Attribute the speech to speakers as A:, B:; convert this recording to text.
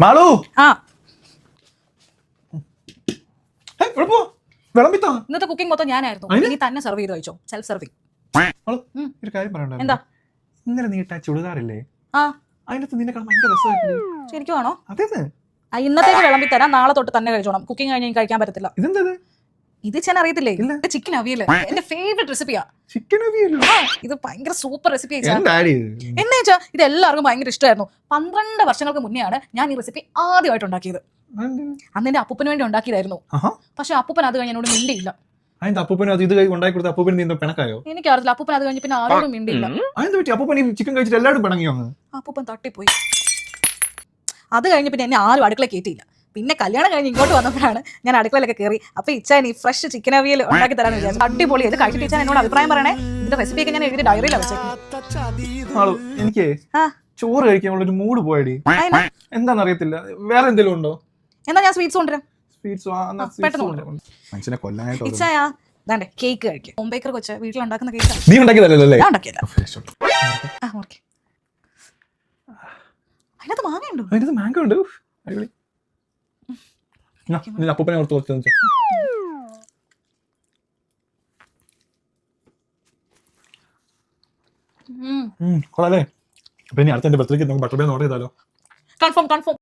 A: മാളു
B: ആ
A: വിളമ്പിത്താ.
B: ഇന്നത്തെ കുക്കിംഗ് മൊത്തം ഞാനായിരുന്നു. ഇനി തന്നെ സെർവ് ചെയ്ത് കഴിച്ചോ. Self serving.
A: ഒരു കാര്യം പറയണ്ട.
B: എന്താ?
A: ഇന്നലെ നീ ഇട്ട ചുടുകാറില്ലേ,
B: ആ
A: അതിനകത്ത് നിന്നെ കാണാൻ ഭയങ്കര രസമായിട്ടില്ലേ?
B: ശരിക്കും ആണോ?
A: അതേന്ന്.
B: ഇന്നത്തേക്ക് വിളമ്പി തരാം. നാളെ തൊട്ട് തന്നെ കഴിച്ചോണം. കുക്കിംഗ് കഴിഞ്ഞ് കഴിക്കാൻ പറ്റത്തില്ല.
A: ഇതെന്താ
B: ഇത് ഞാൻ അറിയത്തില്ലേ?
A: ഇല്ല.
B: ചിക്കൻ അവിയല് എന്റെ ഫേവറേറ്റ് റെസിപ്പിയാ.
A: ചിക്കൻ അവിയലോ?
B: ഇത് ഭയങ്കര സൂപ്പർ റെസിപ്പി.
A: എന്താ
B: എന്ന് വെച്ചാ ഇത് എല്ലാവർക്കും ഭയങ്കര ഇഷ്ടമായിരുന്നു. 12 വർഷങ്ങൾക്ക് മുന്നെയാണ് ഞാൻ ഈ റെസിപ്പി ആദ്യമായിട്ട് ഉണ്ടാക്കിയത്. അന്ന് എന്റെ അപ്പൂപ്പന് വേണ്ടി ഉണ്ടാക്കിയതായിരുന്നു. പക്ഷെ അപ്പൂപ്പൻ അത് കഴിഞ്ഞ് എന്നോട് മിണ്ടിയില്ല.
A: അതിന്റെ അപ്പൂപ്പന് അത് ഇത് ഉണ്ടാക്കി കൊടുത്ത അപ്പൂപ്പന് നീ പിണക്കായോ?
B: എനിക്കറിയില്ല. അപ്പൂപ്പൻ അത് കഴിഞ്ഞ് പിന്നെ ആരോടും മിണ്ടിയില്ല.
A: അതെന്താ പറ്റി? അപ്പൂപ്പൻ ഈ ചിക്കൻ കഴിച്ചിട്ട് എല്ലാവരും പിണങ്ങിയോ?
B: അപ്പൂപ്പൻ തട്ടിപ്പോയി. അത് കഴിഞ്ഞ് പിന്നെ എന്നെ ആരും അടുക്കള കയറ്റിയില്ല. പിന്നെ കല്യാണം കഴിഞ്ഞ് ഇങ്ങോട്ട് വന്നപ്പോഴാണ് ഞാൻ അടുക്കളയിലൊക്കെ കയറി. അപ്പൊ ഇച്ചാൻ ഈ ഫ്രഷ് ചിക്കൻ അവിയൽ ഉണ്ടാക്കി തരാന്ന് വിചാരിച്ചു. അടിപൊളി. ഇത് കഴിച്ചിട്ട് ഇച്ചാൻ എന്നോട് അഭിപ്രായം പറയണേ. ഇതിന്റെ റെസിപ്പിയൊക്കെ ഞാൻ എഴുതി ഡയറിയിലാണ് വെച്ചേക്കുന്നത്.
A: എനിക്ക് ചോറ് കഴിക്കാനുള്ള ഒരു മൂഡ് പോയടി. എന്താണെന്ന് അറിയത്തില്ല. വേറെ എന്തെങ്കിലും ഉണ്ടോ?
B: എന്നാ ഞാൻ സ്വീറ്റ്സ് കൊണ്ടുവരാം.
A: മനുഷ്യനെ കൊല്ലാനായിട്ട്
B: ഇച്ചായാ ദാണ്ടെ കേക്ക് കഴിക്കും. ഹോം ബേക്കർ കൊച്ച് വീട്ടിലുണ്ടാക്കുന്ന കേക്ക്.
A: നീ ഉണ്ടാക്കിയതല്ലേ?
B: ഞാൻ ഉണ്ടാക്കിയല്ല. അതിനകത്ത് മാങ്ങയുണ്ടോ?
A: അതിനകത്ത് മാംഗോ ഉണ്ട്. അടിപൊളി. അപ്പൂപ്പനെ ഓർത്ത് കുറച്ച് കൊള്ളാല്ലേ? അപ്പൊ ഇനി അടുത്ത എന്റെ ബർത്ത്ഡേക്ക് നമുക്ക് ബട്ടർ പേൻ ഓർഡർ ചെയ്താലോ?
B: കൺഫേം.